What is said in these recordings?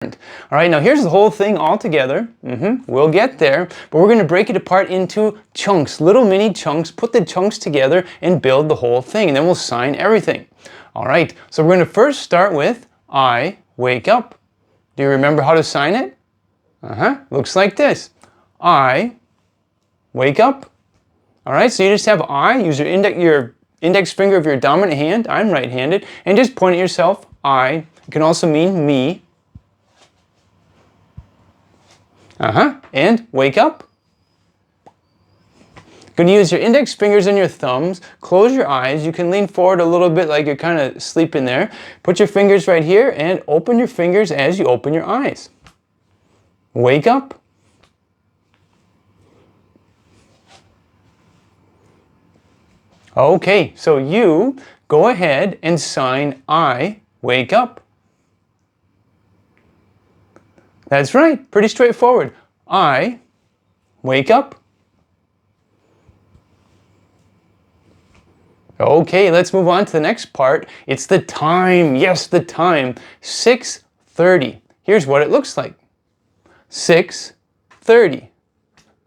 All right, now here's the whole thing all together. We'll get there, but we're going to break it apart into chunks, little mini chunks, put the chunks together and build the whole thing, and then we'll sign everything. All right, so we're going to first start with I wake up. Do you remember how to sign it? Looks like this. I wake up. All right, so you just have I, use your index finger of your dominant hand, I'm right-handed, and just point at yourself, I. It can also mean me. And wake up. Going to use your index fingers and your thumbs. Close your eyes. You can lean forward a little bit like you're kind of sleeping there. Put your fingers right here and open your fingers as you open your eyes. Wake up. Okay, so you go ahead and sign I wake up. That's right, pretty straightforward. I wake up. Okay, let's move on to the next part. It's the time. Yes, the time. 6:30. Here's what it looks like. 6:30.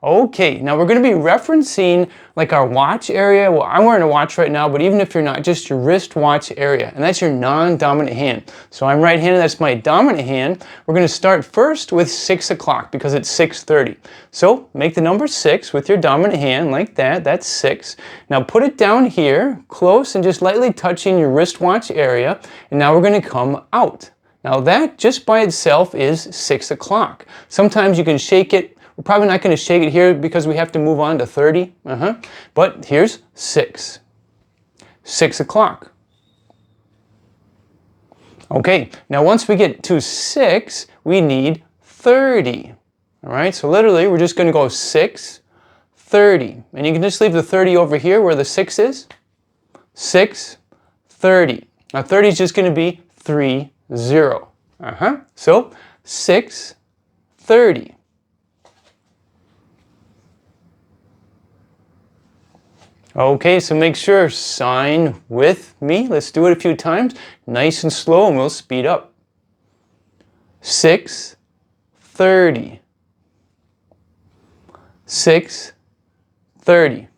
Okay, now we're going to be referencing like our watch area. Well, I'm wearing a watch right now, but even if you're not, just your wrist watch area, and that's your non-dominant hand. So I'm right-handed, that's my dominant hand. We're going to start first with 6 o'clock because it's 6:30. So make the number 6 with your dominant hand like that, that's 6. Now put it down here, close and just lightly touching your wristwatch area, and now we're going to come out. Now that just by itself is 6 o'clock. Sometimes you can shake it. We're probably not going to shake it here because we have to move on to 30. But here's 6. 6 o'clock. Okay, now once we get to 6, we need 30. All right, so literally we're just going to go 6, 30. And you can just leave the 30 over here where the 6 is. 6, 30. Now 30 is just going to be 3, 0. So 6, 30. Okay, so make sure, sign with me. Let's do it a few times, nice and slow, and we'll speed up. 6:30. 6:30.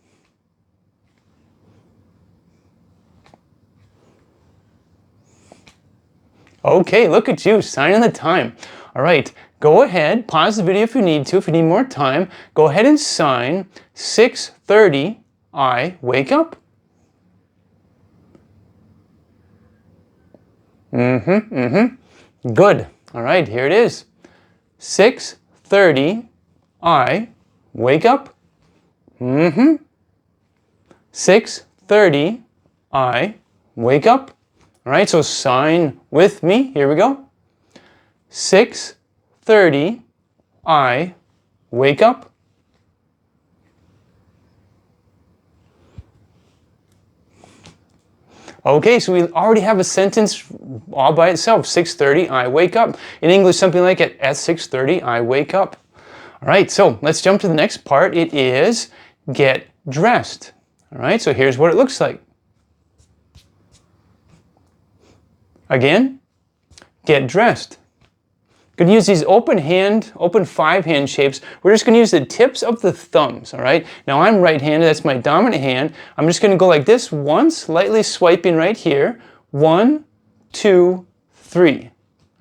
Okay, look at you, signing the time. All right, go ahead, pause the video if you need to. If you need more time, go ahead and sign 6:30. I wake up. Good. All right, here it is. 6:30. I wake up. 6:30. I wake up. All right, so sign with me. Here we go. 6:30. I wake up. Okay, so we already have a sentence all by itself. 6:30, I wake up. In English, something like at 6:30, I wake up. All right, so let's jump to the next part. It is get dressed. All right, so here's what it looks like. Again, get dressed. Going to use these open 5-hand shapes. We're just going to use the tips of the thumbs, all right? Now I'm right-handed, that's my dominant hand. I'm just going to go like this once, lightly swiping right here. 1, 2, 3.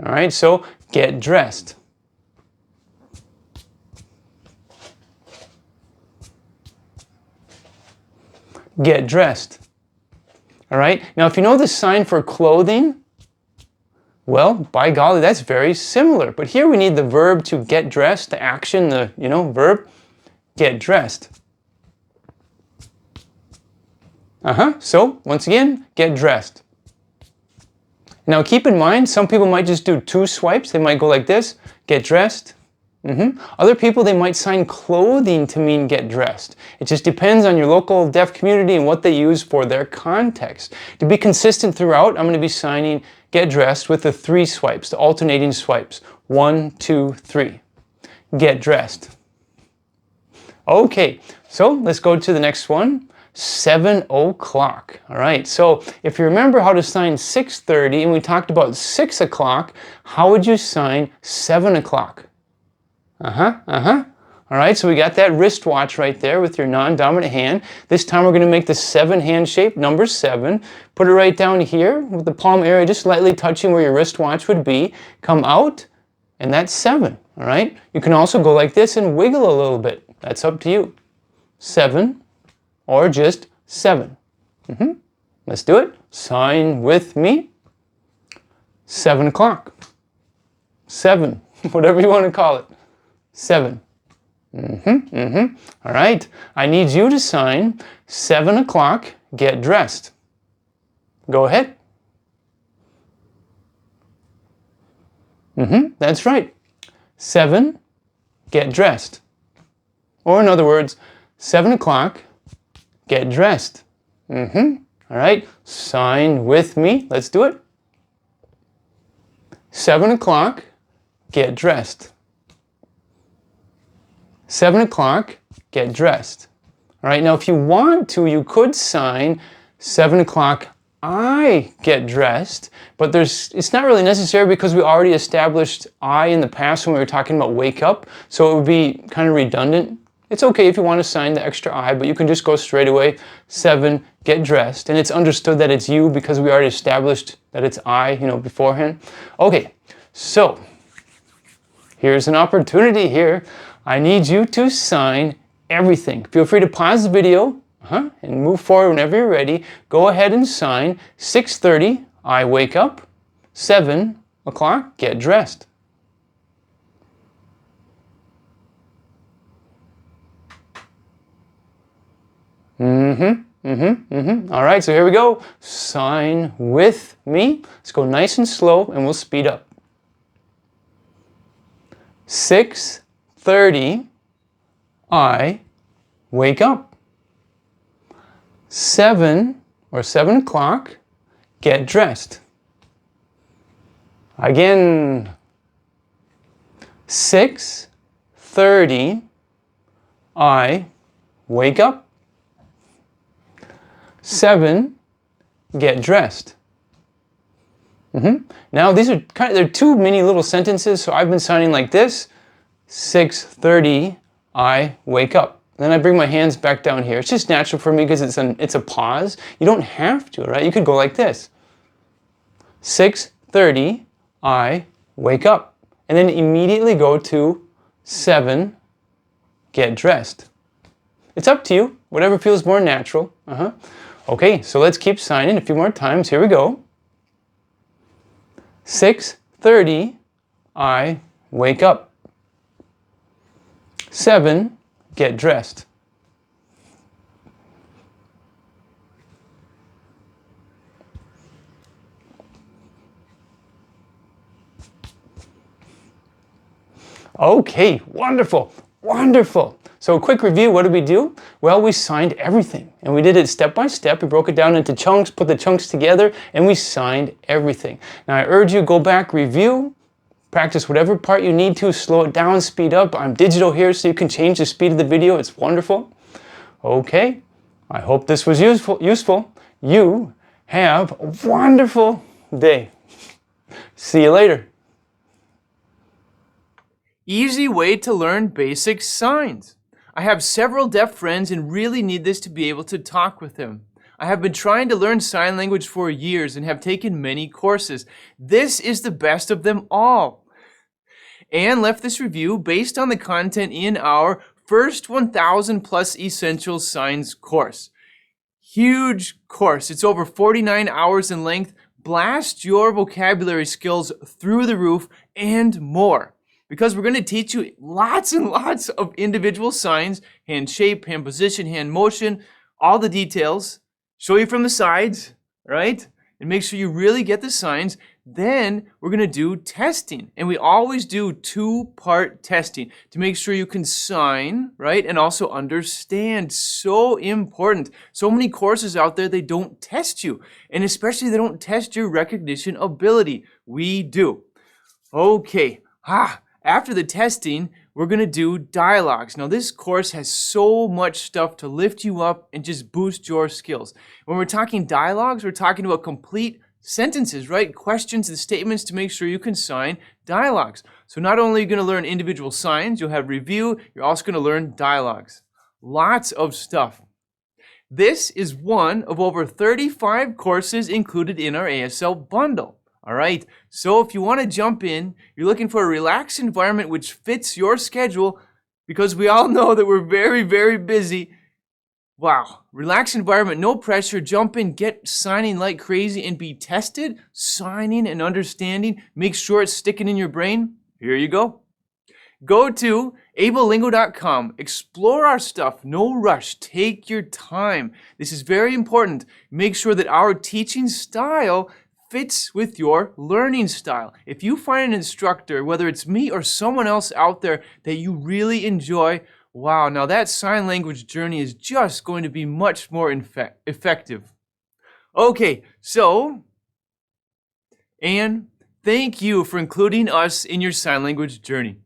All right, so get dressed. Get dressed. All right, now if you know the sign for clothing, well, by golly, that's very similar. But here we need the verb to get dressed, the action, the, verb, get dressed. So, once again, get dressed. Now keep in mind, some people might just do 2 swipes. They might go like this, get dressed. Other people, they might sign clothing to mean get dressed. It just depends on your local deaf community and what they use for their context. To be consistent throughout, I'm going to be signing get dressed with the 3 swipes, the alternating swipes. 1, 2, 3. Get dressed. Okay, so let's go to the next one. 7 o'clock. All right, so if you remember how to sign 6:30 and we talked about 6 o'clock, how would you sign 7 o'clock? All right, so we got that wristwatch right there with your non-dominant hand. This time we're going to make the 7 hand shape, number 7. Put it right down here with the palm area just lightly touching where your wristwatch would be. Come out, and that's 7. All right, you can also go like this and wiggle a little bit. That's up to you. 7 or just 7. Let's do it. Sign with me. 7 o'clock. 7, whatever you want to call it. 7. All right, I need you to sign 7 o'clock, get dressed. Go ahead. That's right. 7, get dressed. Or in other words, 7 o'clock, get dressed. All right, sign with me. Let's do it. 7 o'clock, get dressed. 7 o'clock, get dressed. All right, now if you want to, you could sign 7 o'clock, I get dressed, but it's not really necessary because we already established I in the past when we were talking about wake up, so it would be kind of redundant. It's okay if you want to sign the extra I, but you can just go straight away, 7, get dressed, and it's understood that it's you because we already established that it's I, beforehand. Okay, so here's an opportunity here. I need you to sign everything. Feel free to pause the video and move forward whenever you're ready. Go ahead and sign 6:30, I wake up. 7 o'clock, get dressed. All right, so here we go. Sign with me. Let's go nice and slow and we'll speed up. 6:30, I wake up. 7 o'clock, get dressed. Again. 6:30, I wake up. 7, get dressed. Now these are they're two mini little sentences, so I've been signing like this. 6:30, I wake up. Then I bring my hands back down here. It's just natural for me because it's a pause. You don't have to, right? You could go like this. 6:30, I wake up. And then immediately go to 7, get dressed. It's up to you, whatever feels more natural. Okay, so let's keep signing a few more times. Here we go. 6:30, I wake up. 7, get dressed. Okay, wonderful, wonderful. So a quick review, what did we do? Well, we signed everything, and we did it step by step. We broke it down into chunks, put the chunks together, and we signed everything. Now I urge you, go back, review, practice whatever part you need to, slow it down, speed up. I'm digital here, so you can change the speed of the video. It's wonderful. Okay, I hope this was useful. You have a wonderful day. See you later. Easy way to learn basic signs. I have several deaf friends and really need this to be able to talk with them. I have been trying to learn sign language for years and have taken many courses. This is the best of them all. Anne left this review based on the content in our first 1,000 plus essential signs course. Huge course. It's over 49 hours in length. Blast your vocabulary skills through the roof and more. Because we're going to teach you lots and lots of individual signs, hand shape, hand position, hand motion, all the details, show you from the sides, right? And make sure you really get the signs. Then we're going to do testing. And we always do 2-part testing to make sure you can sign, right? And also understand. So important. So many courses out there, they don't test you. And especially they don't test your recognition ability. We do. Okay. After the testing, we're going to do dialogues. Now, this course has so much stuff to lift you up and just boost your skills. When we're talking dialogues, we're talking about complete sentences, right? Questions and statements to make sure you can sign dialogues. So not only are you going to learn individual signs, you'll have review, you're also going to learn dialogues. Lots of stuff. This is one of over 35 courses included in our ASL bundle. All right, so if you want to jump in, you're looking for a relaxed environment which fits your schedule, because we all know that we're very, very busy. Wow, relaxed environment, no pressure, jump in, get signing like crazy and be tested, signing and understanding, make sure it's sticking in your brain. Here you go. Go to ablelingo.com, explore our stuff, no rush, take your time. This is very important. Make sure that our teaching style fits with your learning style. If you find an instructor, whether it's me or someone else out there that you really enjoy, wow, now that sign language journey is just going to be much more effective. Okay, so, Anne, thank you for including us in your sign language journey.